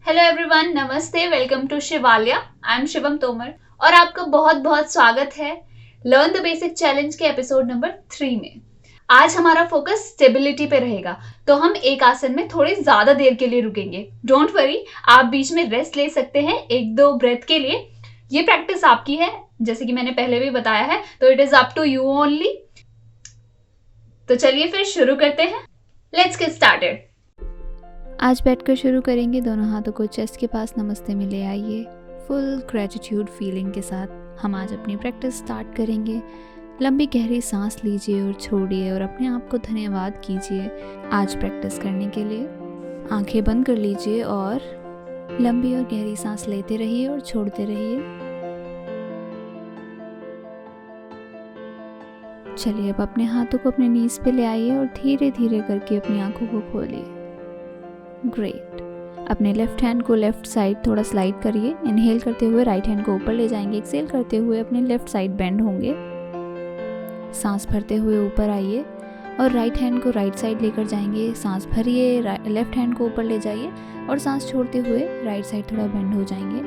Hello everyone, नमस्ते, welcome to Shivalaya. I am Shivam Tomar और आपका बहुत बहुत स्वागत है लर्न द बेसिक चैलेंज के एपिसोड नंबर 3 में। आज हमारा फोकस स्टेबिलिटी पे रहेगा, तो हम एक आसन में थोड़ी ज्यादा देर के लिए रुकेंगे। डोंट वरी, आप बीच में रेस्ट ले सकते हैं 1-2 ब्रेथ के लिए। ये प्रैक्टिस आपकी है, जैसे कि मैंने पहले भी बताया है, तो it is up to you only. तो चलिए फिर शुरू करते हैं। Let's get started. आज बैठकर शुरू करेंगे। दोनों हाथों को चेस्ट के पास नमस्ते में ले आइए। फुल ग्रेटिट्यूड फीलिंग के साथ हम आज अपनी प्रैक्टिस स्टार्ट करेंगे। लंबी गहरी सांस लीजिए और छोड़िए और अपने आप को धन्यवाद कीजिए आज प्रैक्टिस करने के लिए। आंखें बंद कर लीजिए और लंबी और गहरी सांस लेते रहिए और छोड़ते रहिए। चलिए अब अपने हाथों को अपने नीज पे ले आइए और धीरे धीरे करके अपनी आंखों को खोलिए। ग्रेट। अपने लेफ्ट हैंड को लेफ्ट साइड थोड़ा स्लाइड करिए। इनहेल करते हुए राइट हैंड को ऊपर ले जाएंगे। एक्सेल करते हुए अपने लेफ्ट साइड बेंड होंगे। सांस भरते हुए ऊपर आइए और राइट हैंड को राइट साइड लेकर जाएंगे। सांस भरिए, लेफ्ट हैंड को ऊपर ले जाइए और सांस छोड़ते हुए राइट साइड थोड़ा बेंड हो जाएंगे।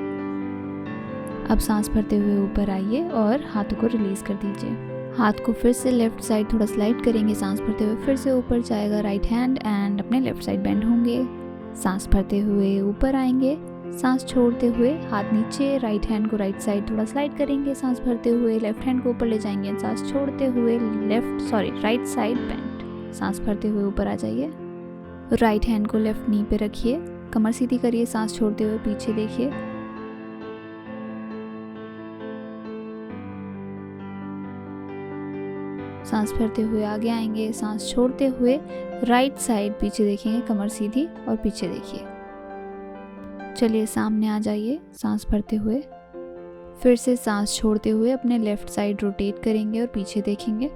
अब सांस भरते हुए ऊपर आइए और हाथों को रिलीज कर दीजिए। हाथ को फिर से लेफ्ट साइड थोड़ा स्लाइड करेंगे। सांस भरते हुए फिर से ऊपर जाएगा राइट हैंड एंड अपने लेफ्ट साइड बेंड होंगे। सांस भरते हुए ऊपर आएंगे। सांस छोड़ते हुए हाथ नीचे, राइट हैंड को राइट साइड थोड़ा स्लाइड करेंगे। सांस भरते हुए लेफ्ट हैंड को ऊपर ले जाएंगे। सांस छोड़ते हुए राइट साइड बेंड। सांस भरते हुए ऊपर आ जाइए। राइट हैंड को लेफ्ट नी पे रखिए। कमर सीधी करिए। सांस छोड़ते हुए पीछे देखिए। सांस भरते हुए आगे आएंगे। सांस छोड़ते हुए राइट साइड पीछे देखेंगे। कमर सीधी और पीछे देखिए। चलिए सामने आ जाइए। सांस भरते हुए फिर से सांस छोड़ते हुए अपने लेफ्ट साइड रोटेट करेंगे और पीछे देखेंगे।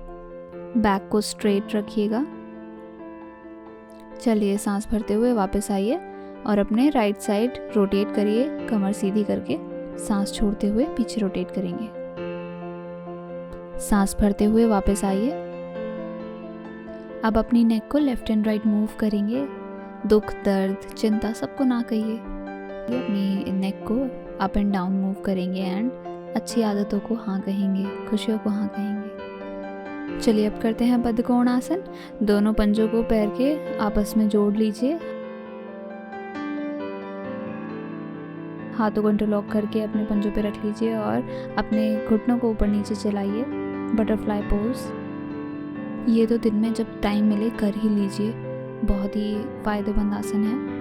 बैक को स्ट्रेट रखिएगा। चलिए सांस भरते हुए वापस आइए और अपने राइट साइड रोटेट करिए कमर सीधी करके। सांस छोड़ते हुए पीछे रोटेट करेंगे। सांस भरते हुए वापस आइए। अब अपनी नेक को लेफ्ट एंड राइट मूव करेंगे। दुख, दर्द, चिंता सबको ना कहिए। अपनी नेक को अप एंड डाउन मूव करेंगे एंड अच्छी आदतों को हाँ कहेंगे, खुशियों को हाँ कहेंगे। चलिए अब करते हैं बद्धकोणासन। दोनों पंजों को पैर के आपस में जोड़ लीजिए। हाथों को इंटरलॉक करके अपने पंजों पे रख लीजिए और अपने घुटनों को ऊपर नीचे चलाइए। Butterfly pose. ये तो दिन में जब टाइम मिले कर ही लीजिए, बहुत ही फायदेमंद आसन है।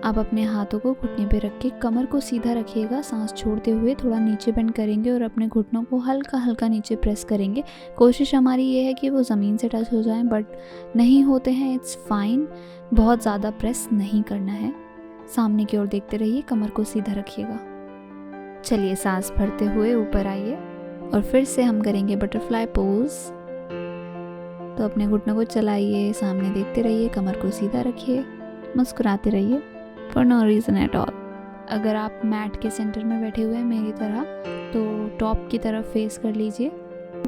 आप अपने हाथों को घुटने पे रख के कमर को सीधा रखिएगा। सांस छोड़ते हुए थोड़ा नीचे बेंड करेंगे और अपने घुटनों को हल्का हल्का नीचे प्रेस करेंगे। कोशिश हमारी ये है कि वो ज़मीन से टच हो जाएं, बट नहीं होते हैं, इट्स फाइन। बहुत ज़्यादा प्रेस नहीं करना है। सामने की ओर देखते रहिए, कमर को सीधा रखिएगा। चलिए सांस भरते हुए ऊपर आइए और फिर से हम करेंगे बटरफ्लाई पोज। तो अपने घुटनों को चलाइए, सामने देखते रहिए, कमर को सीधा रखिए, मुस्कुराते रहिए for no reason at all. अगर आप मैट के सेंटर में बैठे हुए हैं मेरी तरह, तो टॉप की तरफ फेस कर लीजिए।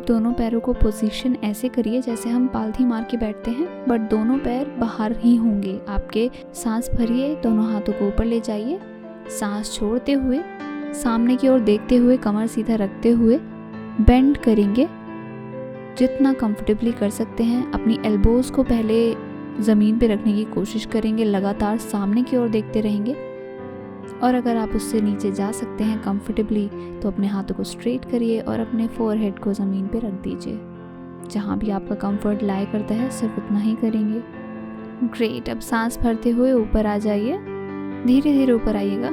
दोनों पैरों को पोजीशन ऐसे करिए जैसे हम पालथी मार के बैठते हैं, बट दोनों पैर बाहर ही होंगे आपके। सांस भरिए, दोनों हाथों को ऊपर ले जाइए। सांस छोड़ते हुए सामने की ओर देखते हुए कमर सीधा रखते हुए बेंड करेंगे जितना कंफर्टेबली कर सकते हैं। अपनी एल्बोज़ को पहले ज़मीन पे रखने की कोशिश करेंगे। लगातार सामने की ओर देखते रहेंगे और अगर आप उससे नीचे जा सकते हैं कंफर्टेबली तो अपने हाथों को स्ट्रेट करिए और अपने फोरहेड को ज़मीन पे रख दीजिए। जहाँ भी आपका कंफर्ट लाई करता है सिर्फ उतना ही करेंगे। ग्रेट। अब सांस भरते हुए ऊपर आ जाइए। धीरे धीरे ऊपर आइएगा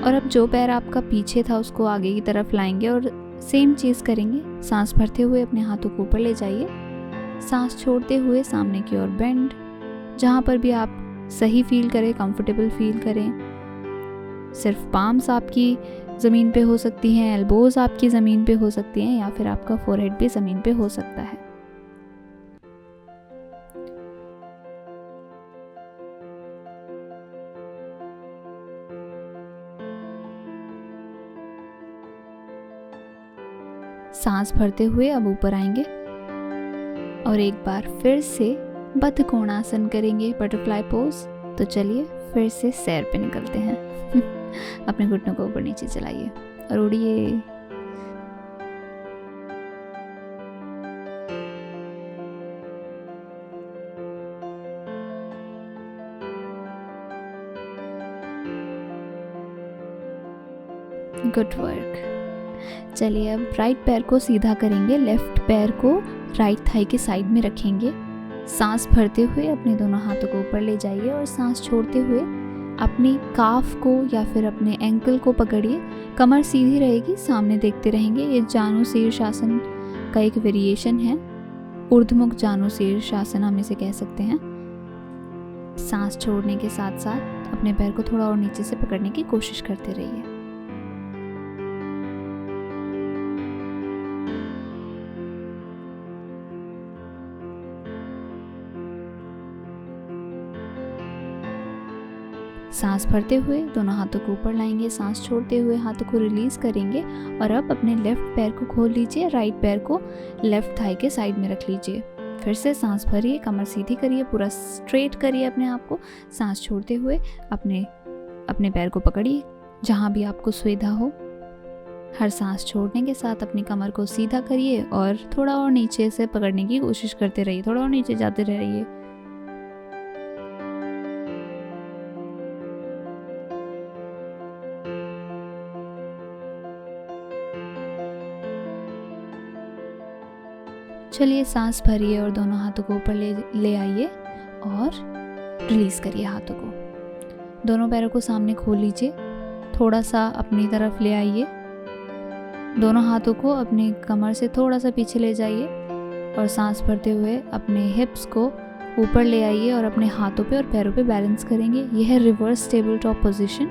और अब जो पैर आपका पीछे था उसको आगे की तरफ लाएंगे और सेम चीज़ करेंगे। सांस भरते हुए अपने हाथों को ऊपर ले जाइए। सांस छोड़ते हुए सामने की ओर बेंड। जहाँ पर भी आप सही फील करें, कंफर्टेबल फील करें। सिर्फ पाम्स आपकी ज़मीन पे हो सकती हैं, एल्बोज आपकी ज़मीन पे हो सकती हैं, या फिर आपका फोरहेड भी ज़मीन पे हो सकता है। सांस भरते हुए अब ऊपर आएंगे और एक बार फिर से बद्ध कोणासन करेंगे, बटरफ्लाई पोज। तो चलिए फिर से सैर पे निकलते हैं। अपने घुटनों को ऊपर नीचे चलाइए और उड़िए। Good work. चलिए अब राइट पैर को सीधा करेंगे, लेफ्ट पैर को राइट थाई के साइड में रखेंगे। सांस भरते हुए अपने दोनों हाथों को ऊपर ले जाइए और सांस छोड़ते हुए अपनी काफ को या फिर अपने एंकल को पकड़िए। कमर सीधी रहेगी, सामने देखते रहेंगे। ये जानु शीर्षासन का एक वेरिएशन है, ऊर्ध्वमुख जानु शीर्षासन हम इसे कह सकते हैं। सांस छोड़ने के साथ साथ अपने पैर को थोड़ा और नीचे से पकड़ने की कोशिश करते रहिए। सांस भरते हुए दोनों हाथों को ऊपर लाएंगे, सांस छोड़ते हुए हाथों को रिलीज करेंगे और अब अपने लेफ्ट पैर को खोल लीजिए, राइट पैर को लेफ्ट थाई के साइड में रख लीजिए। फिर से सांस भरिए, कमर सीधी करिए, पूरा स्ट्रेट करिए अपने आप को। सांस छोड़ते हुए अपने पैर को पकड़िए जहाँ भी आपको सुविधा हो। हर सांस छोड़ने के साथ अपनी कमर को सीधा करिए और थोड़ा और नीचे से पकड़ने की कोशिश करते रहिए, थोड़ा और नीचे जाते रहिए। चलिए सांस भरिए और दोनों हाथों को ऊपर ले आइए और रिलीज़ करिए हाथों को। दोनों पैरों को सामने खोल लीजिए, थोड़ा सा अपनी तरफ ले आइए। दोनों हाथों को अपनी कमर से थोड़ा सा पीछे ले जाइए और सांस भरते हुए अपने हिप्स को ऊपर ले आइए और अपने हाथों पे और पैरों पे बैलेंस करेंगे। यह है रिवर्स टेबल टॉप पोजीशन।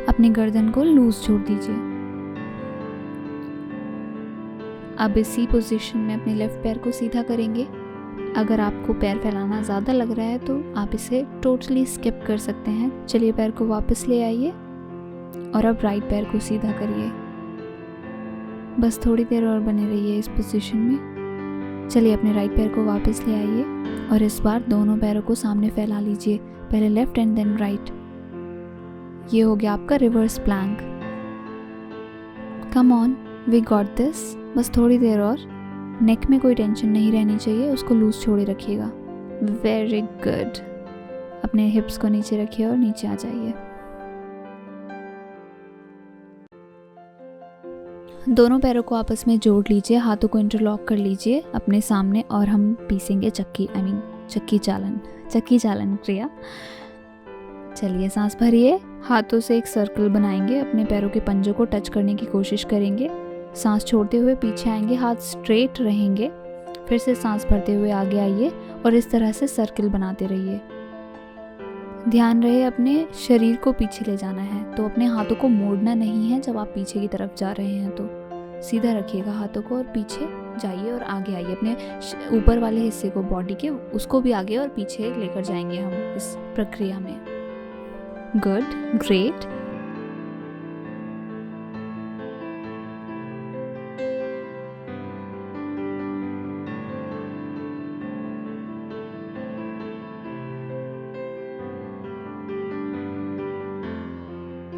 अपनी गर्दन को लूज छोड़ दीजिए। अब इसी पोजीशन में अपने लेफ्ट पैर को सीधा करेंगे। अगर आपको पैर फैलाना ज़्यादा लग रहा है तो आप इसे टोटली स्किप कर सकते हैं। चलिए पैर को वापस ले आइए और अब राइट पैर को सीधा करिए। बस थोड़ी देर और बने रहिए इस पोजीशन में। चलिए अपने राइट पैर को वापस ले आइए और इस बार दोनों पैरों को सामने फैला लीजिए, पहले लेफ्ट एंड देन राइट। ये हो गया आपका reverse plank. Come on, we got this. बस थोड़ी देर और। नेक में कोई टेंशन नहीं रहनी चाहिए, उसको लूज छोड़े रखिएगा। Very good. अपने हिप्स को नीचे रखिए और नीचे आ जाइए। दोनों पैरों को आपस में जोड़ लीजिए, हाथों को इंटरलॉक कर लीजिए अपने सामने और हम पीसेंगे चक्की चालन क्रिया। चलिए सांस भरिए, हाथों से एक सर्कल बनाएंगे, अपने पैरों के पंजों को टच करने की कोशिश करेंगे। सांस छोड़ते हुए पीछे आएंगे, हाथ स्ट्रेट रहेंगे। फिर से सांस भरते हुए आगे आइए और इस तरह से सर्कल बनाते रहिए। ध्यान रहे अपने शरीर को पीछे ले जाना है, तो अपने हाथों को मोड़ना नहीं है। जब आप पीछे की तरफ जा रहे हैं तो सीधा रखिएगा हाथों को और पीछे जाइए और आगे आइए। अपने ऊपर वाले हिस्से को, बॉडी के, उसको भी आगे और पीछे लेकर जाएंगे हम इस प्रक्रिया में। Good, great.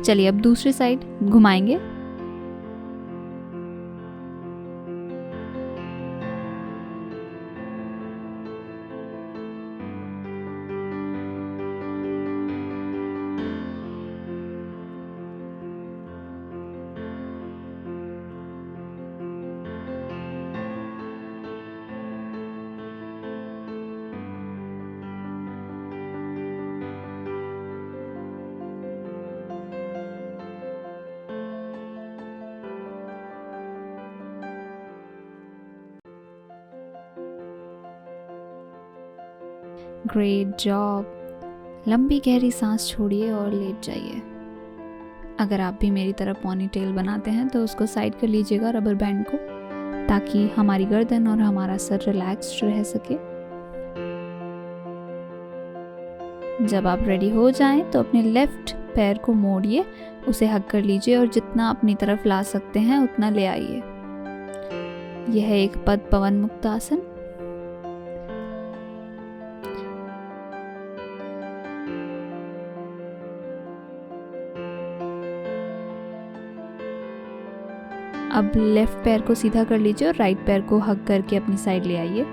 चलिए अब दूसरी साइड घुमाएंगे। Great job. लंबी गहरी सांस छोड़िए और लेट जाइए। अगर आप भी मेरी तरह पॉनी टेल बनाते हैं तो उसको साइड कर लीजिएगा रबर बैंड को, ताकि हमारी गर्दन और हमारा सर रिलैक्स्ड रह सके। जब आप रेडी हो जाएं तो अपने लेफ्ट पैर को मोड़िए, उसे हक कर लीजिए और जितना अपनी तरफ ला सकते हैं उतना ले आइए। यह एक पद पवन मुक्त आसन। अब लेफ्ट पैर को सीधा कर लीजिए और राइट पैर को हक करके अपनी साइड ले आइए।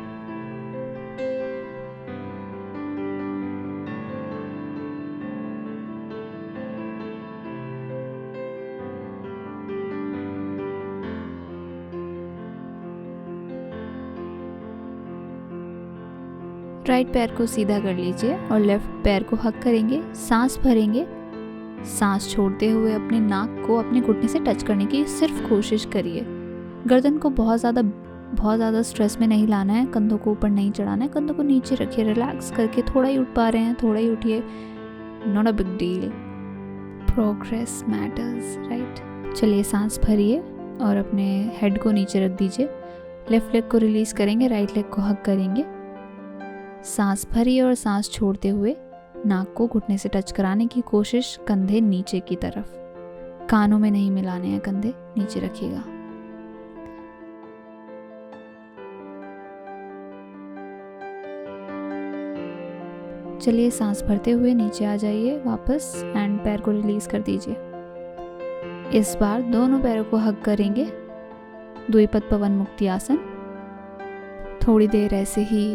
राइट पैर को सीधा कर लीजिए और लेफ्ट पैर को हक करेंगे, सांस भरेंगे। सांस छोड़ते हुए अपने नाक को अपने घुटने से टच करने की सिर्फ कोशिश करिए। गर्दन को बहुत ज़्यादा स्ट्रेस में नहीं लाना है, कंधों को ऊपर नहीं चढ़ाना है, कंधों को नीचे रखिए, रिलैक्स करके। थोड़ा ही उठ पा रहे हैं, थोड़ा ही उठिए, not a big deal, progress matters, right. चलिए सांस भरिए और अपने हेड को नीचे रख दीजिए। लेफ्ट लेग को रिलीज करेंगे, राइट लेग को हक करेंगे। सांस भरिए और सांस छोड़ते हुए नाक को घुटने से टच कराने की कोशिश, कंधे नीचे की तरफ, कानों में नहीं मिलाने हैं, कंधे नीचे रखिएगा। चलिए सांस भरते हुए नीचे आ जाइए वापस एंड पैर को रिलीज कर दीजिए। इस बार दोनों पैरों को हग करेंगे, द्विपद पवन मुक्ति आसन। थोड़ी देर ऐसे ही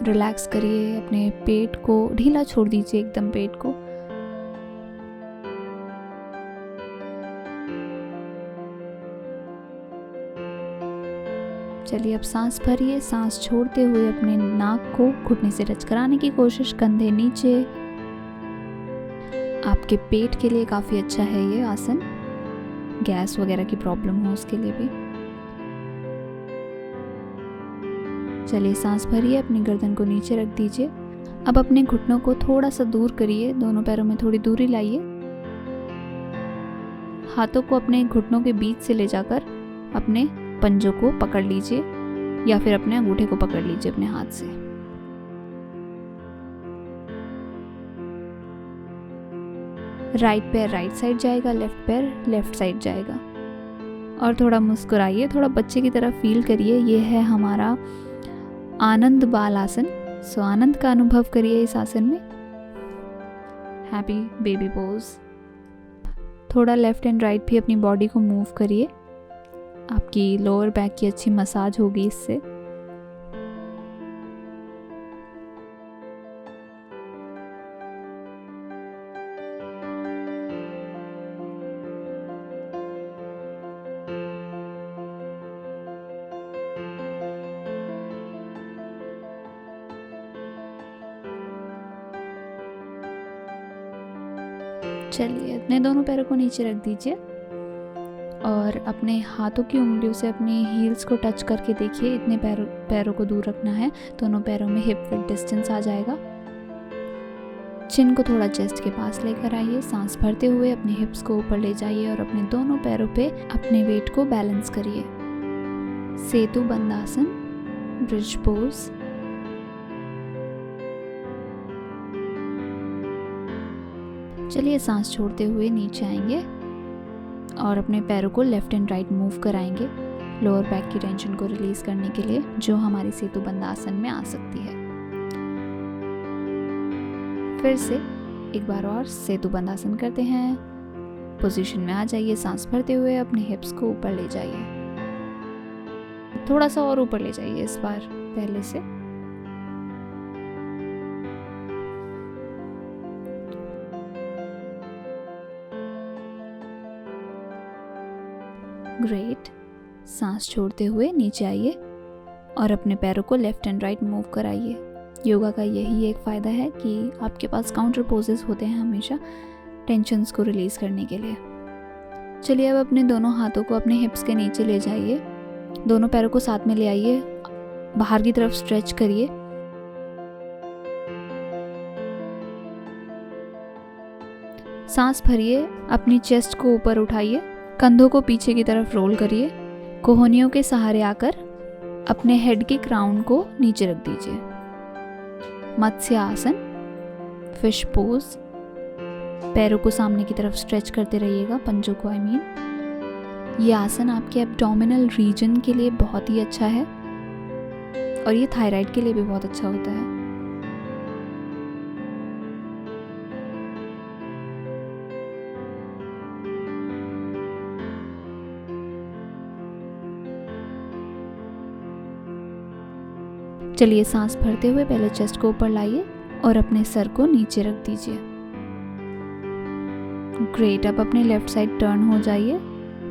रिलैक्स करिए, अपने पेट को ढीला छोड़ दीजिए, एकदम पेट को। चलिए अब सांस भरिए, सांस छोड़ते हुए अपने नाक को घुटने से टच कराने की कोशिश, कंधे नीचे। आपके पेट के लिए काफ़ी अच्छा है ये आसन, गैस वगैरह की प्रॉब्लम हो उसके लिए भी। चलिए सांस भरिए, अपनी गर्दन को नीचे रख दीजिए। अब अपने घुटनों को थोड़ा सा दूर करिए, दोनों पैरों में थोड़ी दूरी लाइए। हाथों को अपने घुटनों के बीच से ले जाकर अपने पंजों को पकड़ लीजिए या फिर अपने अंगूठे को पकड़ लीजिए अपने हाथ से। राइट पैर राइट साइड जाएगा, लेफ्ट पैर लेफ्ट साइड जाएगा। और थोड़ा मुस्कुराइए, थोड़ा बच्चे की तरह फील करिए। ये है हमारा आनंद बाल आसन। सो आनंद का अनुभव करिए इस आसन में। Happy baby pose. थोड़ा लेफ्ट एंड राइट भी अपनी बॉडी को मूव करिए, आपकी लोअर बैक की अच्छी मसाज होगी इससे। चलिए अपने दोनों पैरों को नीचे रख दीजिए और अपने हाथों की उंगलियों से अपने हील्स को टच करके देखिए। इतने पैरों को दूर रखना है, दोनों पैरों में हिप विड्थ डिस्टेंस आ जाएगा। चिन को थोड़ा चेस्ट के पास लेकर आइए। सांस भरते हुए अपने हिप्स को ऊपर ले जाइए और अपने दोनों पैरों पे अपने वेट को बैलेंस करिए। सेतु बंद आसन, ब्रिज पोज। चलिए सांस छोड़ते हुए नीचे आएंगे और अपने पैरों को लेफ्ट एंड राइट मूव कराएंगे, लोअर बैक की टेंशन को रिलीज करने के लिए, जो हमारी सेतु बंद आसन में आ सकती है। फिर से एक बार और सेतु बंद आसन करते हैं। पोजीशन में आ जाइए, सांस भरते हुए अपने हिप्स को ऊपर ले जाइए, थोड़ा सा और ऊपर ले जाइए इस बार पहले से। ग्रेट। सांस छोड़ते हुए नीचे आइए और अपने पैरों को लेफ्ट एंड राइट मूव कराइए। योगा का यही एक फ़ायदा है कि आपके पास काउंटर पोजेस होते हैं हमेशा टेंशन्स को रिलीज़ करने के लिए। चलिए अब अपने दोनों हाथों को अपने हिप्स के नीचे ले जाइए, दोनों पैरों को साथ में ले आइए, बाहर की तरफ स्ट्रेच करिए। सांस भरिए, अपनी चेस्ट को ऊपर उठाइए, कंधों को पीछे की तरफ रोल करिए, कोहनियों के सहारे आकर अपने हेड के क्राउन को नीचे रख दीजिए। मत्स्य आसन, फिश पोज। पैरों को सामने की तरफ स्ट्रेच करते रहिएगा, पंजों को ये आसन आपके एब्डोमिनल रीजन के लिए बहुत ही अच्छा है और ये थायराइड के लिए भी बहुत अच्छा होता है। चलिए, सांस भरते हुए पहले चेस्ट को ऊपर लाइए और अपने सर को नीचे रख दीजिए। ग्रेट। अब अपने लेफ्ट साइड टर्न हो जाइए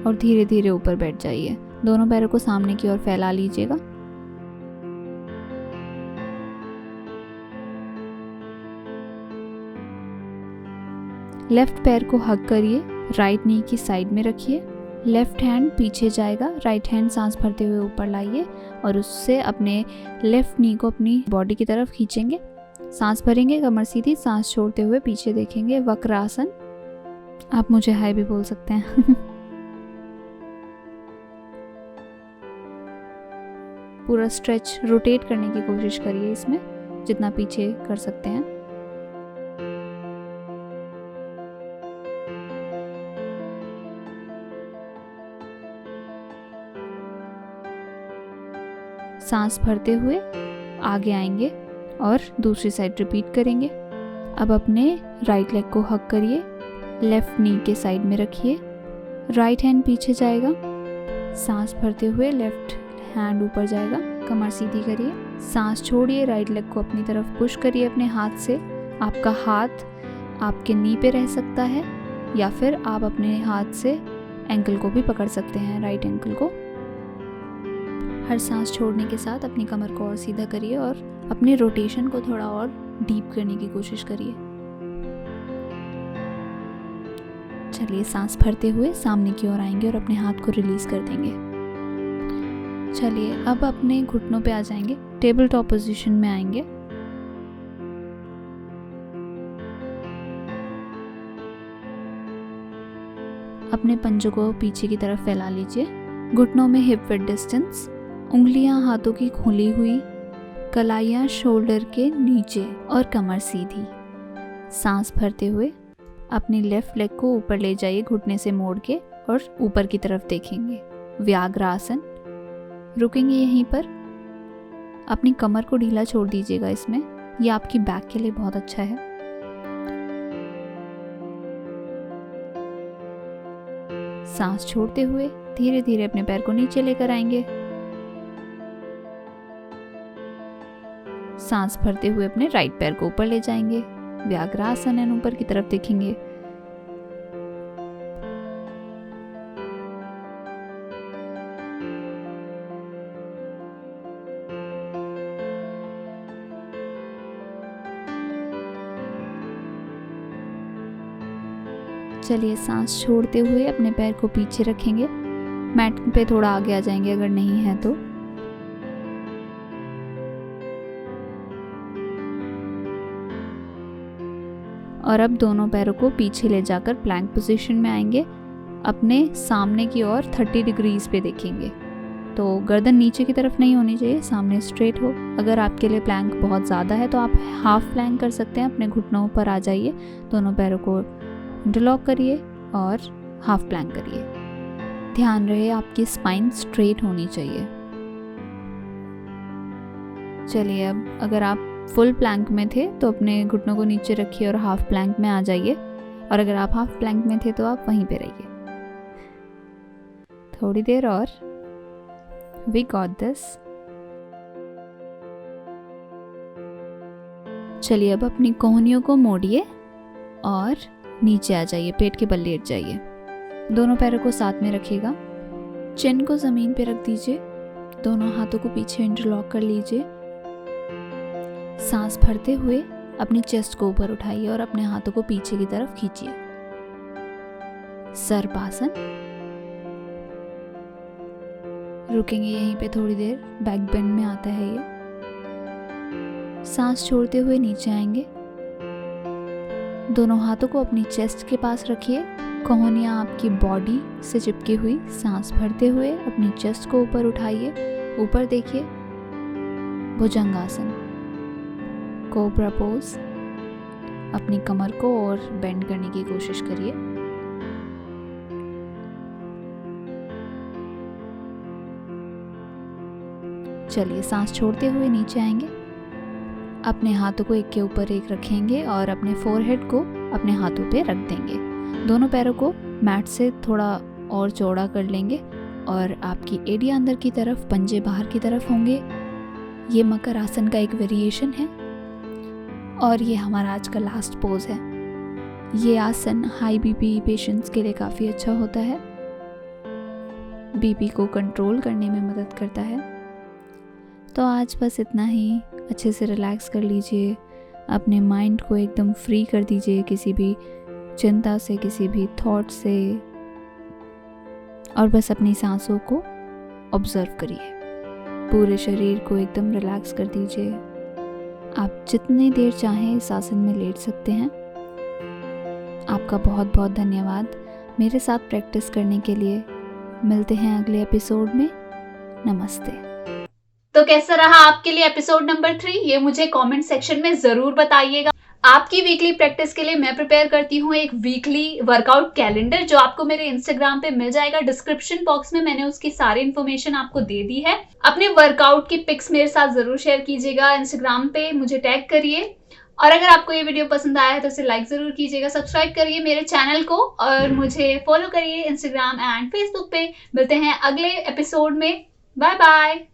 और धीरे धीरे ऊपर बैठ जाइए। दोनों पैरों को सामने की ओर फैला लीजिएगा। लेफ्ट पैर को हग करिए, राइट नी की साइड में रखिए। लेफ्ट हैंड पीछे जाएगा, राइट हैंड सांस भरते हुए ऊपर लाइए और उससे अपने लेफ्ट नी को अपनी बॉडी की तरफ खींचेंगे। सांस भरेंगे, कमर सीधी, सांस छोड़ते हुए पीछे देखेंगे, वक्रासन। आप मुझे हाय भी बोल सकते हैं। पूरा स्ट्रेच, रोटेट करने की कोशिश करिए इसमें, जितना पीछे कर सकते हैं। सांस भरते हुए आगे आएंगे और दूसरी साइड रिपीट करेंगे। अब अपने राइट लेग को हक करिए, लेफ्ट नी के साइड में रखिए, राइट हैंड पीछे जाएगा। सांस भरते हुए लेफ्ट हैंड ऊपर जाएगा, कमर सीधी करिए, सांस छोड़िए, राइट लेग को अपनी तरफ पुश करिए अपने हाथ से। आपका हाथ आपके नी पे रह सकता है या फिर आप अपने हाथ से एंकल को भी पकड़ सकते हैं, राइट एंकल को। हर सांस छोड़ने के साथ अपनी कमर को और सीधा करिए और अपने रोटेशन को थोड़ा और डीप करने की कोशिश करिए। चलिए, सांस भरते हुए सामने की ओर आएंगे और अपने हाथ को रिलीज कर देंगे। चलिए, अब अपने घुटनों पे आ जाएंगे, टेबल टॉप पोजीशन में आएंगे। अपने पंजों को पीछे की तरफ फैला लीजिए, घुटनों में हिप विड्थ डिस्टेंस, उंगलियां हाथों की खुली हुई, कलाइयां शोल्डर के नीचे और कमर सीधी। सांस भरते हुए अपनी लेफ्ट लेग को ऊपर ले जाइए, घुटने से मोड़ के, और ऊपर की तरफ देखेंगे, व्याघ्रासन। रुकेंगे यहीं पर। अपनी कमर को ढीला छोड़ दीजिएगा इसमें, यह आपकी बैक के लिए बहुत अच्छा है। सांस छोड़ते हुए धीरे धीरे अपने पैर को नीचे लेकर आएंगे। सांस भरते हुए अपने राइट पैर को ऊपर ले जाएंगे, व्याघ्रासन एंड ऊपर की तरफ देखेंगे। चलिए, सांस छोड़ते हुए अपने पैर को पीछे रखेंगे, मैट पे थोड़ा आगे आ जाएंगे अगर नहीं है तो। और अब दोनों पैरों को पीछे ले जाकर प्लैंक पोजीशन में आएंगे। अपने सामने की ओर 30 डिग्रीज पे देखेंगे, तो गर्दन नीचे की तरफ नहीं होनी चाहिए, सामने स्ट्रेट हो। अगर आपके लिए प्लैंक बहुत ज़्यादा है तो आप हाफ प्लैंक कर सकते हैं। अपने घुटनों पर आ जाइए, दोनों पैरों को इंटरलॉक करिए और हाफ प्लैंक करिए। ध्यान रहे आपकी स्पाइन स्ट्रेट होनी चाहिए। चलिए, अब अगर आप फुल प्लैंक में थे तो अपने घुटनों को नीचे रखिए और हाफ प्लैंक में आ जाइए, और अगर आप हाफ प्लैंक में थे तो आप वहीं पे रहिए थोड़ी देर और। We got this. चलिए, अब अपनी कोहनियों को मोड़िए और नीचे आ जाइए, पेट के बल लेट जाइए। दोनों पैरों को साथ में रखिएगा, चिन को ज़मीन पे रख दीजिए, दोनों हाथों को पीछे इंटरलॉक कर लीजिए। सांस भरते हुए अपनी चेस्ट को ऊपर उठाइए और अपने हाथों को पीछे की तरफ खींचिए, सर्पासन। रुकेंगे यहीं पे थोड़ी देर, बैक बेंड में आता है ये। सांस छोड़ते हुए नीचे आएंगे, दोनों हाथों को अपनी चेस्ट के पास रखिए। कोहनियाँ आपकी बॉडी से चिपकी हुई। सांस भरते हुए अपनी चेस्ट को ऊपर उठाइए, ऊपर देखिए। भुजंगासन, कोबरा पोज। अपनी कमर को और बेंड करने की कोशिश करिए। चलिए, सांस छोड़ते हुए नीचे आएंगे। अपने हाथों को एक के ऊपर एक रखेंगे और अपने फोरहेड को अपने हाथों पे रख देंगे। दोनों पैरों को मैट से थोड़ा और चौड़ा कर लेंगे और आपकी एड़ियाँ अंदर की तरफ, पंजे बाहर की तरफ होंगे। ये मकर आसन का एक वेरिएशन है और ये हमारा आज का लास्ट पोज है। ये आसन हाई बीपी पेशेंट्स के लिए काफ़ी अच्छा होता है, बीपी को कंट्रोल करने में मदद करता है। तो आज बस इतना ही। अच्छे से रिलैक्स कर लीजिए, अपने माइंड को एकदम फ्री कर दीजिए किसी भी चिंता से, किसी भी थॉट से, और बस अपनी सांसों को ऑब्जर्व करिए। पूरे शरीर को एकदम रिलैक्स कर दीजिए। आप जितनी देर चाहें इस आसन में लेट सकते हैं। आपका बहुत बहुत धन्यवाद मेरे साथ प्रैक्टिस करने के लिए। मिलते हैं अगले एपिसोड में। नमस्ते। तो कैसा रहा आपके लिए एपिसोड नंबर 3, ये मुझे कमेंट सेक्शन में जरूर बताइएगा। आपकी वीकली प्रैक्टिस के लिए मैं प्रिपेयर करती हूँ एक वीकली वर्कआउट कैलेंडर, जो आपको मेरे इंस्टाग्राम पे मिल जाएगा। डिस्क्रिप्शन बॉक्स में मैंने उसकी सारी इन्फॉर्मेशन आपको दे दी है। अपने वर्कआउट की पिक्स मेरे साथ जरूर शेयर कीजिएगा इंस्टाग्राम पे, मुझे टैग करिए। और अगर आपको ये वीडियो पसंद आया है तो इसे लाइक जरूर कीजिएगा, सब्सक्राइब करिए मेरे चैनल को और मुझे फॉलो करिए इंस्टाग्राम एंड फेसबुक पे। मिलते हैं अगले एपिसोड में। Bye bye.